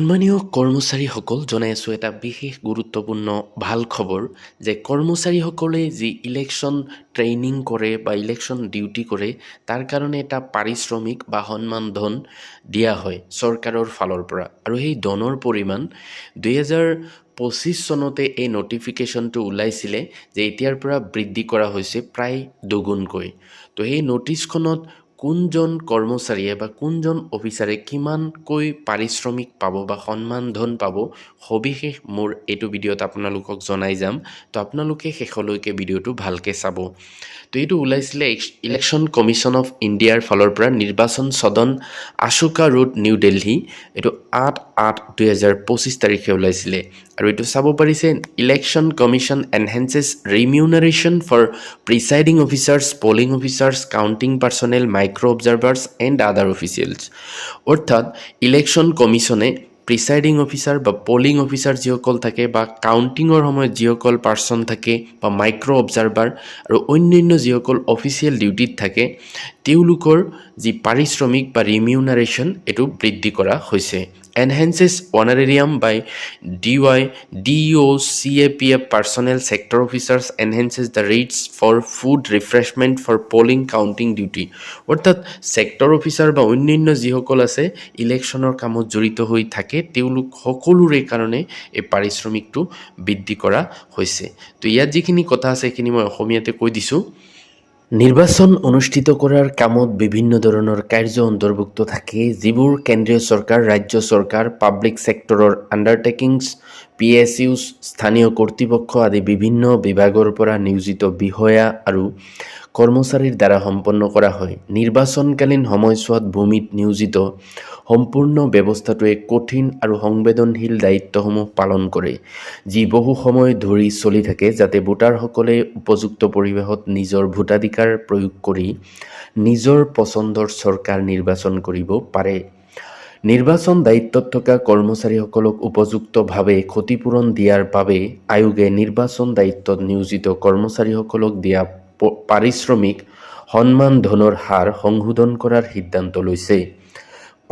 সন্মানীয় কৰ্মচাৰীসকল, জনাই আছোঁ এটা বিশেষ গুৰুত্বপূৰ্ণ ভাল খবৰ যে কৰ্মচাৰীসকলে যি ইলেকশ্যন ট্ৰেইনিং কৰে বা ইলেকশ্যন ডিউটি কৰে তাৰ কাৰণে এটা পাৰিশ্ৰমিক বা সন্মান ধন দিয়া হয় চৰকাৰৰ ফালৰ পৰা। আৰু সেই ধনৰ পৰিমাণ 2025 চনতে এই নটিফিকেশ্যনটো ওলাইছিলে যে এতিয়াৰ পৰা বৃদ্ধি কৰা হৈছে প্ৰায় দুগুণকৈ। তো সেই নটিছখনত কোনজন কৰ্মচাৰীয়ে বা কোনজন অফিচাৰে কিমানকৈ পাৰিশ্ৰমিক পাব বা সন্মান ধন পাব সবিশেষ মোৰ এইটো ভিডিঅ'ত আপোনালোকক জনাই যাম। তো আপোনালোকে শেষলৈকে ভিডিঅ'টো ভালকৈ চাব। তো এইটো ওলাইছিলে ইলেকশ্যন কমিশ্যন অফ ইণ্ডিয়াৰ ফালৰ পৰা, নিৰ্বাচন সদন আশোকা ৰোড নিউ দিল্লী। এইটো 8/8/2025 তাৰিখে ওলাইছিলে। আৰু এইটো চাব পাৰিছে, election commission enhances remuneration for presiding officers, polling officers, counting personnel, micro' observers and other officials. অৰ্থাৎ ইলেকশ্যন কমিশ্যনে প্ৰিচাইডিং অফিচাৰ বা পলিং অফিচাৰ যিসকল থাকে বা কাউণ্টিঙৰ সময়ত যিসকল পাৰ্চন থাকে বা মাইক্ৰ' অবজাৰ্ভাৰ আৰু অন্যান্য যিসকল অফিচিয়েল ডিউটিত থাকে তেওঁলোকৰ যি পাৰিশ্ৰমিক বা ৰিমিউনাৰেশ্যন এইটো বৃদ্ধি কৰা হৈছে। Enhances honorarium by DIO CAPF personnel sector officers enhances the rates for food refreshment for polling counting duty. অৰ্থাৎ ছেক্টৰ অফিচাৰ বা অন্যান্য যিসকল আছে ইলেকশ্যনৰ কামত জড়িত হৈ থাকে তেওঁলোক সকলোৰে কাৰণে এই পাৰিশ্ৰমিকটো বৃদ্ধি কৰা হৈছে। তো ইয়াত যিখিনি কথা আছে সেইখিনি মই অসমীয়াতে কৈ দিছোঁ। নিৰ্বাচন অনুষ্ঠিত কৰাৰ কামত বিভিন্ন ধৰণৰ কাৰ্য অন্তৰ্ভুক্ত থাকে যিবোৰ কেন্দ্ৰীয় চৰকাৰ, ৰাজ্য চৰকাৰ, পাব্লিক ছেক্টৰৰ আণ্ডাৰটেকিংছ, PSUs, স্থানীয় কৰ্তৃপক্ষ আদি বিভিন্ন বিভাগৰ পৰা নিয়োজিত বিষয়া আৰু কৰ্মচাৰীৰ দ্বাৰা সম্পন্ন কৰা হয়। নিৰ্বাচনকালীন সময়ছোৱাত ভূমিত নিয়োজিত সম্পূৰ্ণ ব্যৱস্থাটোৱে কঠিন আৰু সংবেদনশীল দায়িত্বসমূহ পালন কৰে, যি বহু সময় ধৰি চলি থাকে যাতে ভোটাৰসকলে উপযুক্ত পৰিৱেশত নিজৰ ভোটাধিকাৰ প্ৰয়োগ কৰি নিজৰ পচন্দৰ চৰকাৰ নিৰ্বাচন কৰিব পাৰে। নিৰ্বাচন দায়িত্বত থকা কৰ্মচাৰীসকলক উপযুক্তভাৱে ক্ষতিপূৰণ দিয়াৰ বাবে আয়োগে নিৰ্বাচন দায়িত্বত নিয়োজিত কৰ্মচাৰীসকলক দিয়া পাৰিশ্ৰমিক সন্মান ধনৰ হাৰ সংশোধন কৰাৰ সিদ্ধান্ত লৈছে।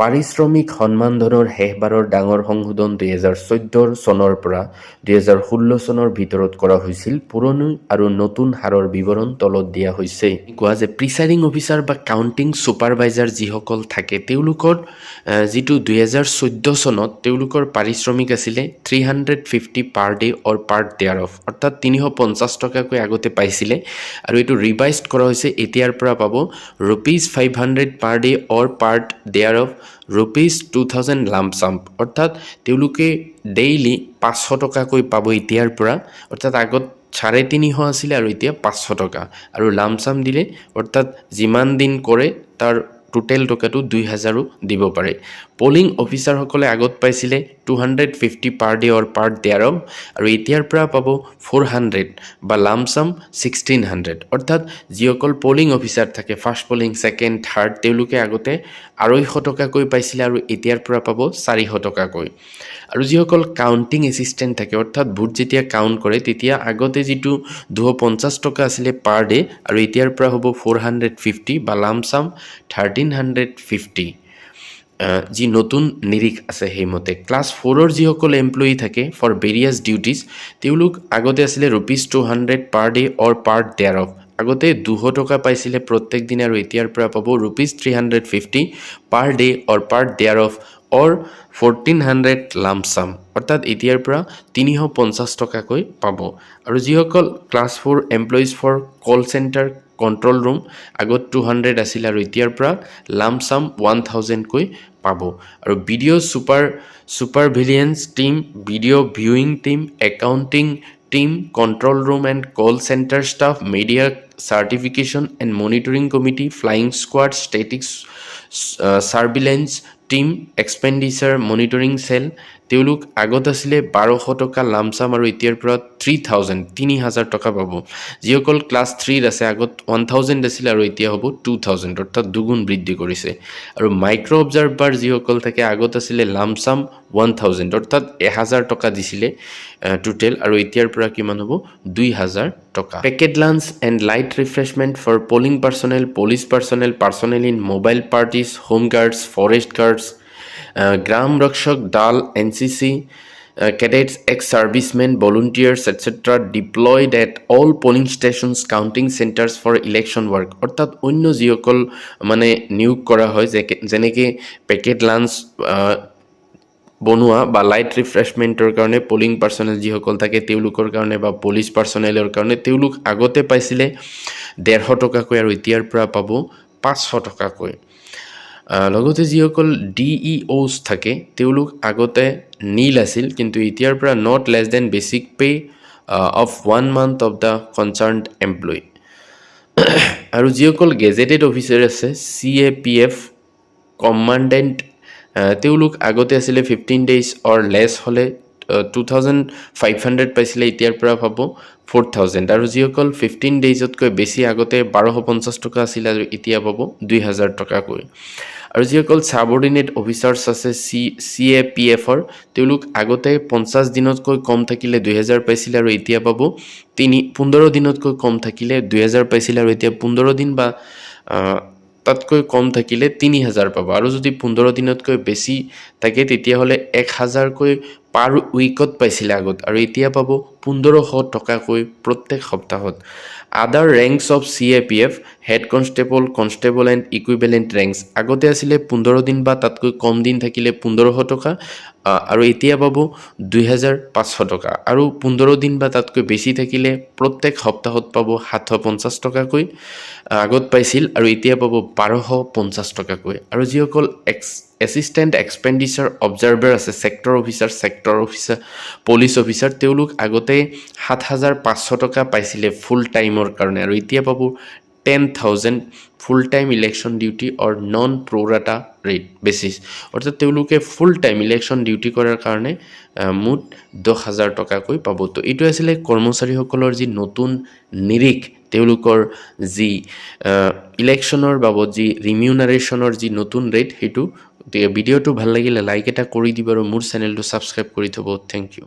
পাৰিশ্ৰমিক সন্মান ধনৰ শেষবাৰৰ ডাঙৰ সংশোধন 2014 চনৰ পৰা 2016 চনৰ ভিতৰত কৰা হৈছিল। পুৰণি আৰু নতুন হাৰৰ বিৱৰণ তলত দিয়া হৈছে। কোৱা যে প্ৰিচাইডিং অফিচাৰ বা কাউণ্টিং ছুপাৰভাইজাৰ যিসকল থাকে তেওঁলোকৰ যিটো 2014 চনত তেওঁলোকৰ পাৰিশ্ৰমিক আছিলে 350 per day or part thereof, অৰ্থাৎ 350 টকাকৈ আগতে পাইছিলে আৰু এইটো ৰিভাইজড কৰা হৈছে। এতিয়াৰ পৰা পাব ₹500 per day or part thereof ₹2000 lump sum, অৰ্থাৎ তেওঁলোকে ডেইলি 500 টকাকৈ পাব এতিয়াৰ পৰা। অৰ্থাৎ আগত 350 আছিলে আৰু এতিয়া 500 টকা আৰু লাম্পছাম দিলে অৰ্থাৎ যিমান দিন কৰে তাৰ টোটেল টকাটো 2000ও দিব পাৰে। পলিং অফিচাৰসকলে আগত পাইছিলে 250 per day or part thereof আৰু এতিয়াৰ পৰা পাব 400 বা লাম্পছাম 1600, অৰ্থাৎ যিসকল পলিং অফিচাৰ থাকে ফাৰ্ষ্ট পলিং, ছেকেণ্ড, থাৰ্ড তেওঁলোকে আগতে 250 টকাকৈ পাইছিলে আৰু এতিয়াৰ পৰা পাব 400 টকাকৈ। আৰু যিসকল কাউণ্টিং এছিষ্টেণ্ট থাকে অৰ্থাৎ ভোট যেতিয়া কাউণ্ট কৰে তেতিয়া আগতে যিটো 250 টকা আছিলে পাৰ ডে আৰু এতিয়াৰ পৰা হ'ব 450 বা লাম্পছাম 1350। যি নতুন নিৰিখ আছে সেইমতে ক্লাছ 4ৰ যিসকল এমপ্লয়ী থাকে ফৰ ভেৰিয়াছ ডিউটিজ তেওঁলোক আগতে আছিলে ₹200 per day or part thereof, আগতে 200 টকা পাইছিলে প্ৰত্যেক দিনে আৰু এতিয়াৰ পৰা পাব ₹350 per day or part thereof or 1400 lump sum, অৰ্থাৎ এতিয়াৰ পৰা 350 টকাকৈ পাব। আৰু যিসকল class 4 employees for call centre control room আগত 200 আছিল আৰু এতিয়াৰ পৰা লাম্পছাম 1000কৈ পাব। আৰু video' surveillance team, video' viewing team, accounting team, control room and call centre staff, media certification and monitoring committee, flying squad, static surveillance team, expenditure monitoring cell তেওঁলোক আগত আছিলে 1200 টকা লাম্পছাম আৰু এতিয়াৰ পৰা 3000 টকা পাব। যিসকল ক্লাছ 3 আছে আগত 1000 আছিলে আৰু এতিয়া হ'ব 2000, অৰ্থাৎ দুগুণ বৃদ্ধি কৰিছে। আৰু মাইক্ৰ' অবজাৰ্ভাৰ যিসকল থাকে আগত আছিলে লাম্পছাম 1000, অৰ্থাৎ 1000 টকা দিছিলে টোটেল আৰু এতিয়াৰ পৰা কিমান হ'ব 2000 টকা। Packet lunch and light refreshment for polling personnel, police personnel, personnel in mobile parties, home guards, forest guards গ্ৰাম ৰক্ষক দল, NCC, cadets, ex-servicemen, volunteers, etc. deployed at all polling stations, counting centers for election work. অৰ্থাৎ অন্য যিসকল মানে নিয়োগ কৰা হয় যেনেকৈ পেকেট লাঞ্চ বনোৱা বা লাইট ৰিফ্ৰেছমেণ্টৰ কাৰণে পলিং পাৰ্চনেল যিসকল থাকে তেওঁলোকৰ কাৰণে বা পুলিচ পাৰ্চনেলৰ কাৰণে তেওঁলোক আগতে পাইছিলে 150 টকাকৈ আৰু এতিয়াৰ পৰা পাব 500 টকাকৈ। লগতে যিসকল DEOs থাকে তেওঁলোক আগতে নীল আছিল কিন্তু এতিয়াৰ পৰা not less than basic pay of 1 month of the concerned employee. আৰু যিসকল গেজেটেড অফিচাৰ আছে CAPF কমাণ্ডেণ্ট তেওঁলোক আগতে আছিলে 15 days অৰ লেছ হ'লে 2500 পাইছিলে এতিয়াৰ পৰা পাব 4000 আৰু যিসকল 15 daysতকৈ বেছি আগতে 1250 টকা আছিল আৰু এতিয়া পাব 2000 টকাকৈ। আৰু যিসকল ছাবঅৰ্ডিনেট অফিচাৰ্ছ আছে CAPFৰ তেওঁলোক আগতে 50 দিনতকৈ কম থাকিলে 2000 পাইছিলে আৰু এতিয়া পাব 15 দিনতকৈ কম থাকিলে 2000 পাইছিলে আৰু এতিয়া 15 দিন বা তাতকৈ কম থাকিলে 3000 পাব আৰু যদি 15 দিনতকৈ বেছি থাকে তেতিয়াহ'লে 1000কৈ পাৰ উইকত পাইছিলে আগত আৰু এতিয়া পাব 1500 টকাকৈ প্ৰত্যেক সপ্তাহত। আদাৰ ranks of CAPF head constable, constable and equivalent ranks আগতে আছিলে 15 দিন বা তাতকৈ কম দিন থাকিলে 1500 টকা আৰু এতিয়া পাব 2500 টকা আৰু 15 দিন বা তাতকৈ বেছি থাকিলে প্ৰত্যেক সপ্তাহত পাব 750 টকাকৈ আগত পাইছিল আৰু এতিয়া পাব 1250 টকাকৈ। আৰু যিসকল এছিষ্টেণ্ট এক্সপেণ্ডিচাৰ অবজাৰ্ভাৰ আছে ছেক্টৰ অফিচাৰ পুলিচ অফিচাৰ তেওঁলোক আগতে 7500 টকা পাইছিলে ফুল টাইমৰ কাৰণে আৰু এতিয়া পাব 10,000 ফুল টাইম ইলেকশ্যন ডিউটি অৰ নন প্ৰ'ৰাটা ৰেট বেচিছ। অৰ্থাৎ তেওঁলোকে ফুল টাইম ইলেকশ্যন ডিউটি কৰাৰ কাৰণে মুঠ 10,000 টকাকৈ পাব। তো এইটো আছিলে কৰ্মচাৰীসকলৰ যি নতুন নিৰিখ তেওঁলোকৰ যি ইলেকশ্যনৰ বাবদ যি ৰিমিউনাৰেশ্যনৰ যি নতুন ৰেট সেইটো ভিডিঅ'টো ভাল লাগিলে লাইক এটা কৰি দিব আৰু মোৰ চেনেলটো ছাবস্ক্ৰাইব কৰি থ'ব। Thank U.